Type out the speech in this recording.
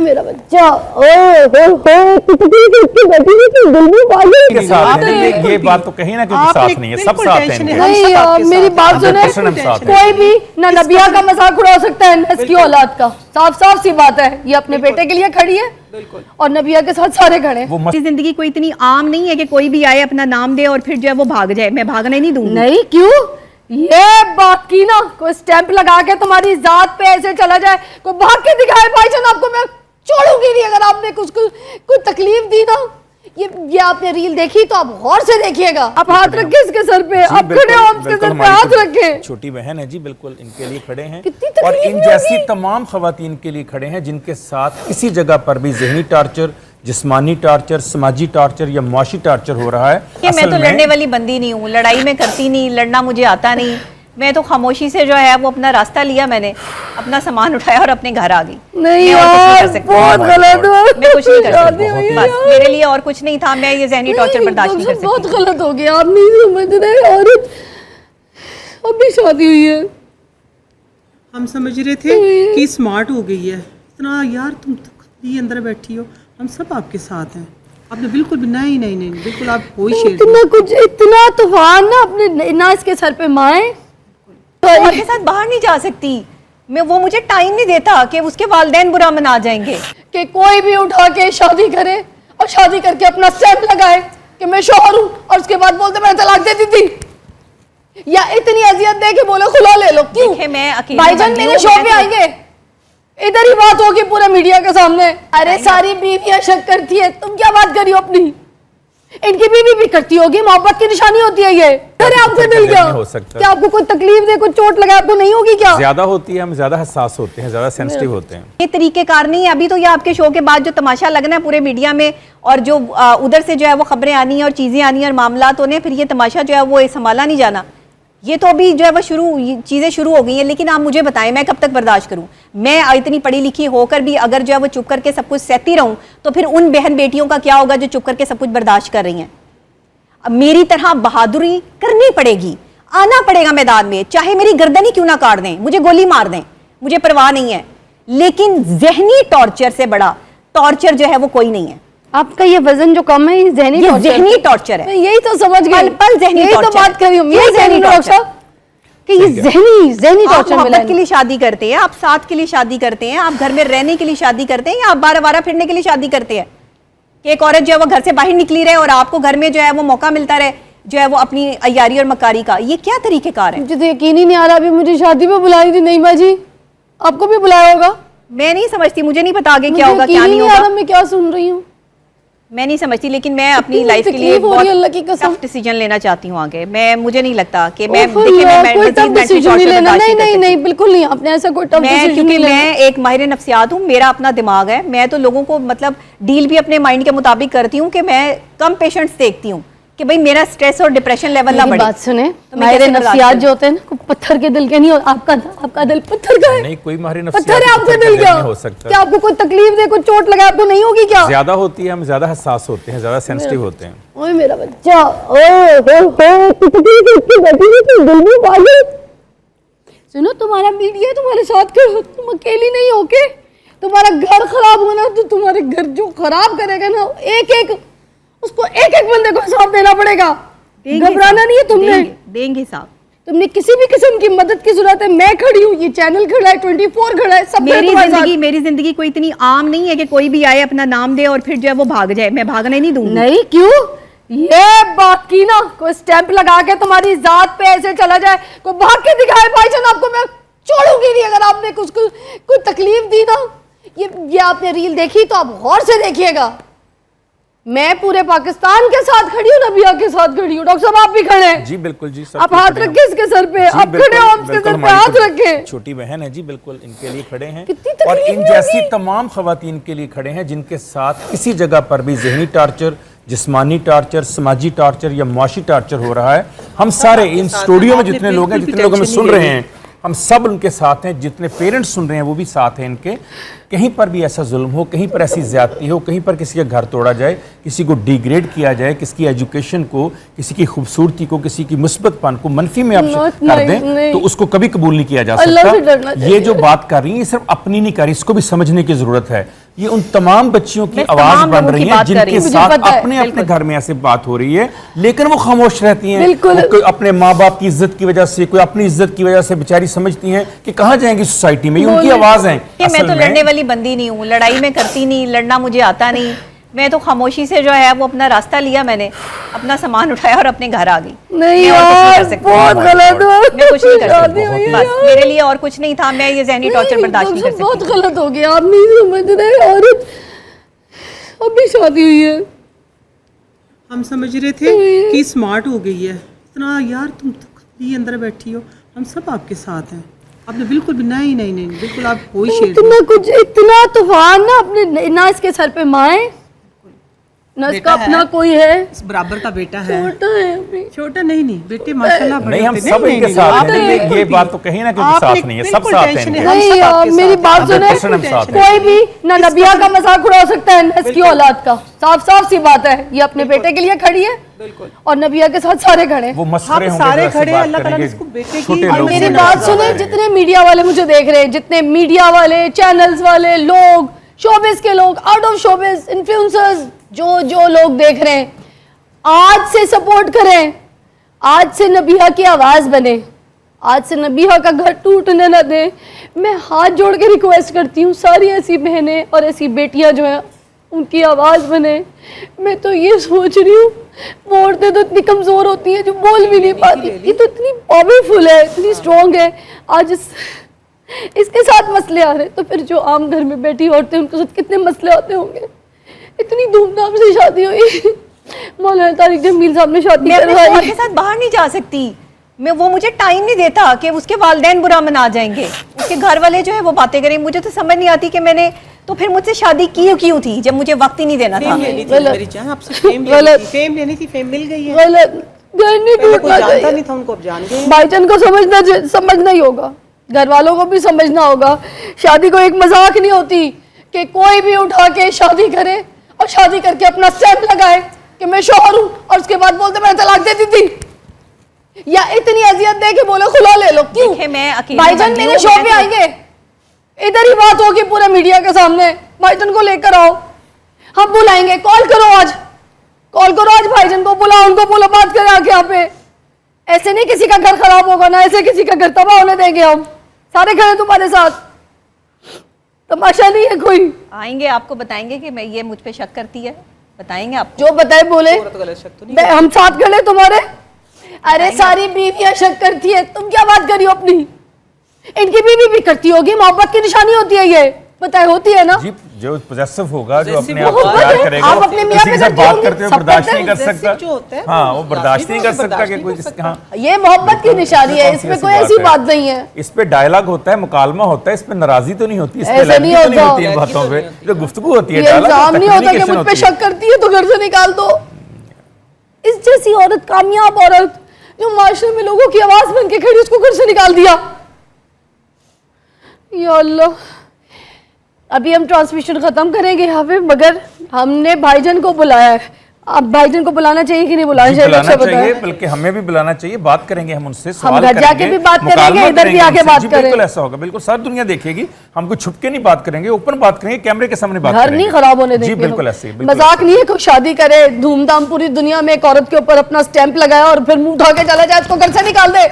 मेरा बच्चा ये बात तो कहीं ना कहीं साथ नहीं है, सब साथ हैं। नहीं, मेरी बात सुने, कोई भी ना नबिया का मजाक उड़ा सकता है ना इसकी औलाद का। साफ साफ सी बात है, ये अपने बेटे के लिए खड़ी है और नबिया के साथ सारे खड़े हैं। जिंदगी कोई इतनी आम नहीं है कि कोई भी आए अपना नाम दे और फिर जो है वो भाग जाए। मैं भागने नहीं दूंगी। नहीं, क्यों? ये बात की ना, कोई स्टैंप लगा के तुम्हारी जात पे ऐसे चला जाए, कोई भाग के दिखाए भाईजान, आपको मैं छोड़ूंगी नहीं अगर आपने कोई तकलीफ दी ना। ये आपने रील देखी तो आप गौर से देखिएगा। आप हाथ रखे इसके सर पे, आप खड़े हो इसके सर पे हाथ रखे। छोटी बहन है जी, बिल्कुल इनके लिए खड़े हैं और इन जैसी तमाम खवातीन के लिए खड़े हैं जिनके साथ किसी जगह पर भी ज़हनी टार्चर, जिस्मानी टार्चर, समाजी टार्चर या मुआशी टार्चर हो रहा है। मैं तो लड़ने वाली बंदी नहीं हूँ, लड़ाई में करती नहीं, लड़ना मुझे आता नहीं। मैं तो खामोशी से जो है वो अपना रास्ता लिया, मैंने अपना सामान उठाया और अपने घर आ गई। नहीं यार, बहुत गलत हुआ। मैं कुछ नहीं कर सकती, बस मेरे लिए और कुछ नहीं था। मैं ये ज़हनी टॉर्चर बर्दाश्त नहीं कर सकती। बहुत गलत हो गया, आप नहीं समझ रहे। औरत अभी शादी हुई है, हम समझ रहे थे कि स्मार्ट हो गई है इतना। यार तुम खुद अंदर बैठी हो, हम सब आपके साथ हैं। आपने बिल्कुल भी नहीं नहीं नहीं बिल्कुल आप कोई शेर इतना कुछ, इतना तूफान ना अपने ना इसके सर पे माए और के साथ बाहर नहीं जा सकती मैं। वो मुझे टाइम नहीं देता कि उसके वालिदैन बुरा मना जाएंगे कि कोई भी उठा के शादी करे और शादी करके अपना स्टैंप लगाए कि मैं शौहर हूं और उसके बाद बोलते मैं तलाक दे दी थी, या इतनी अजियत दे के बोले खुला ले लो। क्यों? मैं अकेली भाईजान मेरे शो पे आएंगे, इधर ही बात होगी पूरे मीडिया के सामने। अरे सारी बीवियां शक करती है, तुम क्या बात करी हो अपनी? इनकी बीवी भी करती होगी, मोहब्बत की निशानी होती है ये। अरे आपसे दिल क्या हो सकता? क्या आपको कोई तकलीफ दे, कोई चोट लगाए आपको नहीं होगी क्या? ज्यादा होती है, हम ज्यादा हसास होते हैं, ज्यादा सेंसिटिव होते हैं। ये तरीकेकार नहीं है। अभी तो ये आपके शो के बाद जो तमाशा लगना है पूरे मीडिया में और जो उधर से जो है वो खबरें आनी है और चीजें आनी है और मामलात होने, फिर ये तमाशा जो है वो संभाला नहीं जाना। ये तो अभी जो है वो चीज़ें शुरू हो गई हैं। लेकिन आप मुझे बताएं मैं कब तक बर्दाश्त करूं? मैं इतनी पढ़ी लिखी होकर भी अगर जो है वो चुप करके सब कुछ सहती रहूं तो फिर उन बहन बेटियों का क्या होगा जो चुप करके सब कुछ बर्दाश्त कर रही हैं? अब मेरी तरह बहादुरी करनी पड़ेगी, आना पड़ेगा मैदान में, चाहे मेरी गर्दन ही क्यों ना काट दें, मुझे गोली मार दें, मुझे परवाह नहीं है। लेकिन जहनी टॉर्चर से बड़ा टॉर्चर जो है वो कोई नहीं है। आपका ये वजन जो कम है ये जहनी टॉर्चर है। यही तो समझ गई, पल जहनी यही तो बात कर रही हूं, ये जहनी टॉर्चर कि ये जहनी टॉर्चर मोहब्बत के लिए शादी करते हैं, आप साथ के लिए शादी करते हैं, आप घर में रहने के लिए शादी करते हैं, या आप बारह फिरने के लिए शादी करते हैं कि एक औरत जो है वो घर से बाहर निकली रहे और आपको घर में जो है वो मौका मिलता रहे जो है वो अपनी अय्यारी और मकारी का? ये क्या तरीकेकार है? मुझे तो यकीन ही नहीं आ रहा। अभी मुझे शादी पे बुलाई थी नईमा जी, आपको भी बुलाया होगा? मैं नहीं समझती, मुझे नहीं पता आगे क्या होगा क्या नहीं होगा। मैं क्या सुन रही हूँ मैं नहीं समझती, लेकिन मैं अपनी लाइफ के लिए बहुत टफ डिसीजन लेना चाहती हूँ आगे। मुझे नहीं लगता कि मैं नहीं बिल्कुल नहीं, आपने ऐसा कोई टफ डिसीजन क्योंकि मैं एक माहिर नफ्सियात हूँ, मेरा अपना दिमाग है। मैं तो लोगों को मतलब डील भी अपने माइंड के मुताबिक करती हूँ कि मैं कम पेशेंट्स देखती हूँ कि भाई मेरा स्ट्रेस और डिप्रेशन लेवल ना बढ़े। बात सुने, माहिर नफ्सियात जो होते हैं ना पत्थर के दिल के नहीं होते। आपका दिल पत्थर का है। नहीं, कोई माहिर पत्थर है आपका दिल क्या हो सकता? क्या आपको कोई तकलीफ दे, कोई चोट लगाए आपको नहीं होगी क्या? ज्यादा होती है, हम ज्यादा हसास होते हैं, ज्यादा सेंसिटिव होते हैं। ओए मेरा बच्चा, सुनो तुम्हारा मीडिया तुम्हारे साथ खड़ा, तुम अकेली नहीं हो के। तुम्हारा घर खराब होना तो तुम्हारे घर जो खराब करेगा ना, एक उसको एक बंदे को हिसाब देना पड़ेगा। घबराना नहीं है तुमने, देंगे साहब। तुमने किसी भी किस्म की मदद की जरूरत है, मैं खड़ी हूँ, ये चैनल खड़ा है, 24 खड़ा है, सब मेरी जिंदगी कोई इतनी आम नहीं है कि कोई भी आए अपना नाम दे और फिर जो है वो भाग जाए। मैं भागने नहीं दूंगी। नहीं, क्यों? ये बात की ना, कोई स्टैंप लगा के तुम्हारी जात पे ऐसे चला जाए, कोई भाग के दिखाए भाईजान, आपको मैं छोड़ूंगी नहीं अगर आपने कोई तकलीफ दी ना। ये आपने रील देखी तो आप गौर से देखिएगा। मैं पूरे पाकिस्तान के साथ खड़ी हूँ, नबिया के साथ खड़ी हूँ। डॉक्टर साहब आप भी खड़े हैं। जी बिल्कुल जी, आप हाथ रखे इसके सर पे, आप खड़े हो, इसके सर पे हाथ रखे। छोटी बहन है जी, बिल्कुल इनके लिए खड़े हैं और इन जैसी तमाम खवातीन के लिए खड़े हैं जिनके साथ किसी जगह पर भी ज़हनी टार्चर, जिस्मानी टार्चर, समाजी टार्चर या मुआशी टार्चर हो रहा है। हम सारे इन स्टूडियो में जितने लोग हैं, जितने लोग हमें सुन रहे हैं, हम सब उनके साथ हैं। जितने पेरेंट्स सुन रहे हैं वो भी साथ हैं इनके। कहीं पर भी ऐसा जुल्म हो, कहीं पर ऐसी ज्यादती हो, कहीं पर किसी का घर तोड़ा जाए, किसी को डिग्रेड किया जाए, किसी की एजुकेशन को, किसी की खूबसूरती को, किसी की मुस्बतपन को मनफी में आप कर दें तो उसको कभी कबूल नहीं किया जा सकता। ये जो बात कर रही है सिर्फ अपनी नहीं कर रही, इसको भी समझने की जरूरत है। ये उन तमाम बच्चियों की मैं आवाज तमाम बन लोगों रही की है बात कर रही जिनके हूँ। मुझे साथ पता है, अपने अपने घर में ऐसे बात हो रही है, लेकिन वो खामोश रहती हैं। बिल्कुल। वो कोई अपने माँ बाप की इज्जत की वजह से, कोई अपनी इज्जत की वजह से बेचारी समझती हैं कि कहाँ जाएंगी सोसाइटी में, ये उनकी आवाज है। कि मैं तो लड़ने वाली बंदी नहीं हूँ, लड़ाई में करती नहीं, लड़ना मुझे आता नहीं। मैं तो खामोशी से जो है वो अपना रास्ता लिया, मैंने अपना सामान उठाया और अपने घर आ गई। नहीं मैं और कुछ नहीं यार, कर सकती। बहुत गलत हुआ। मैं कुछ नहीं कर शादी सकती, हुई है बस यार। मेरे लिए और कुछ नहीं था। मैं ये ज़हनी टॉर्चर नहीं, बर्दाश्त नहीं कर एकदम से बहुत सकती। गलत हो गया, आप नहीं समझ रहे। औरत अभी शादी हुई है, हम समझ रहे थे कि स्मार्ट हो गई है इतना, यार तुम तो खुद ही अंदर बैठी हो, हम सब आपके साथ हैं। आपने बिल्कुल भी नहीं नहीं नहीं बिल्कुल आप कोई शेर इतना कुछ, इतना तूफान ना अपने, ना इसके सर पे माँ है, ना इसका बेटा अपना है। कोई है, इस बराबर का बेटा है। छोटा है अभी। छोटा नहीं नहीं बेटे माशाल्लाह बड़े नहीं, हम होते। सब इनके साथ हैं। आपने देखिए, बिल्कुल ये भी- बात तो कहीं ना कहीं आपने साथ नहीं है, सब बिल्कुल साथ हैं टेंशन इनके। हम नहीं सब यार, आपके मेरी साथ बात हैं। सुने, 100% हम साथ हैं। कोई भी ना नबिया का मजाक उड़ा सकता है ना इसकी औलाद का। साफ साफ सी बात है, ये अपने बेटे के लिए खड़ी है और नबिया के साथ सारे खड़े हैं। वो मसखरे हम होंगे, सारे जो ऐसे खड़े हैं, बात अल्लाह ताला ने करेंगे, इसको बेटे की छोटे और लोग मेरी होंगे, बात ज्यादा सुने, है। जितने मीडिया वाले मुझे देख रहे हैं, जितने मीडिया वाले, चैनल्स वाले लोग, शोबिस के लोग, आउट ऑफ शोबिस, इन्फ्लुएंसर्स, जो लोग देख रहे हैं, आज से सपोर्ट करें, आज से नबिया की आवाज बने, आज से नबिया का घर टूटने न दें। मैं हाथ जोड़ के रिक्वेस्ट करती हूँ, सारी ऐसी बहनें और ऐसी बेटियां जो हैं उनकी आवाज बने। मैं तो ये सोच रही हूँ, वो औरतें तो इतनी कमजोर होती हैं जो बोल भी नहीं पाती, ये तो इतनी पावरफुल है, इतनी स्ट्रांग है। आज इसके साथ मसले आ रहे, तो फिर जो आम घर में बैठी औरतें, उनके साथ कितने मसले आते होंगे। इतनी धूमधाम से शादी हुई, मौलाना तारिक जमील साहब ने शादी मैं अपने करवाई। शौहर के साथ बाहर नहीं जा सकती। वो मुझे टाइम नहीं देता कि उसके वालिदैन बुरा मना जाएंगे, उसके घर वाले जो है वो बातें करेंगे। मुझे तो समझ नहीं आती कि मैंने तो फिर मुझसे शादी क्यों थी जब मुझे वक्त ही नहीं देना था। फेम लेनी थी गलत। मेरी जान, आपसे फेम गलत। लेनी थी, फेम लेनी थी, फेम मिल गई है। गलत, घर नहीं पहले कोई टूटना जानता चाहिए। नहीं था, उनको अब जान गए। भाईजान को समझना ही होगा, घर वालों को भी समझना होगा। शादी को एक मजाक नहीं होती कि कोई भी उठा के शादी करे और शादी करके अपना स्टैंप लगाए कि मैं शौहर हूं और उसके बाद बोलते मैं तलाक देती थी, या इतनी अजियत दे के बोले खुला ले लो। क्यों? देखे, मैं अकेली भाईजान बंदी मेरे हूँ, शो पे मैं- आएंगे, इधर ही बात होगी पूरे मीडिया के सामने। भाईजान को लेकर आओ, हम बुलाएंगे, कॉल करो आज, कॉल करो आज भाईजान को, बुलाओ, उनको बोलो बात करें आके यहाँ पे। ऐसे नहीं किसी का घर खराब होगा ना, ऐसे किसी का घर तबाह होने देंगे हम। सारे खड़े तुम्हारे साथ, तमाशा नहीं है कोई। आएंगे, आपको बताएंगे कि मैं ये मुझ पे शक करती है, बताएंगे आपको। जो बताए बोले, औरत गलत शक तो नहीं। हम साथ खड़े तुम्हारे। अरे सारी बीवियां शक करती है, तुम क्या बात करी हो अपनी? इनकी बीवी भी करती होगी, मोहब्बत की निशानी होती है ये, बताए होती है ना। जी, जो पोजेसिव होगा, जो अपने Possessive आप को होगा, प्यार है। करेगा, आप अपने मियां किसी पे के साथ करती बात होंगी, करते हुए सब बर्दाश्त करते नहीं कर हैं। सकता। Possessive जो होता है, हाँ, वो वो बर्दाश्त नहीं कर बर्दाश्त सकता कि नहीं कोई कर किसी, सकता। हाँ, ये मोहब्बत की निशानी है, कौन सी इसमें ऐसी कोई ऐसी है? बात नहीं है। इस पे डायलॉग होता है, मुकालमा होता है, इस पे नाराजी तो नहीं होती, इस पे ऐसे लड़की नहीं तो नहीं होता। होती इन बातों पे, जो गुफ्तगू होती है, ये dialogue इल्जाम होता है, नहीं होता कि communication मुझ पे होती है। शक करती है तो घर से निकाल दो। इस जैसी औरत, कामयाब औरत जो माशरे में लोगों की आवाज बन के खड़ी, उसको घर से निकाल दिया। या अल्लाह, अभी हम ट्रांसमिशन खत्म करेंगे यहाँ पे, मगर हमने भाईजान को बुलाया है। अब भाईजान को बुलाना चाहिए कि नहीं बुलाना जी, चाहिए? बुलाना अच्छा चाहिए, बताएं। बल्कि हमें भी बुलाना चाहिए, बात करेंगे हम उनसे, सवाल घर जाके करेंगे, भी बात करेंगे, मुकालमा इधर भी आके उनसे। बात जी, करें। बिल्कुल ऐसा होगा, बिल्कुल सारी दुनिया देखेगी, हम कुछ छुप के नहीं बात करेंगे, ओपन बात करेंगे, कैमरे के सामने बात घर करेंगे। नहीं खराब होने जी, देंगे बिल्कुल हम। ऐसे ही, बिल्कुल मजाक ऐसे। नहीं है, कोई शादी करे धूमधाम पूरी दुनिया में, एक औरत के ऊपर अपना स्टैंप लगाया और फिर मुंह उठा के चला जाए, इसको घर से निकाल दे।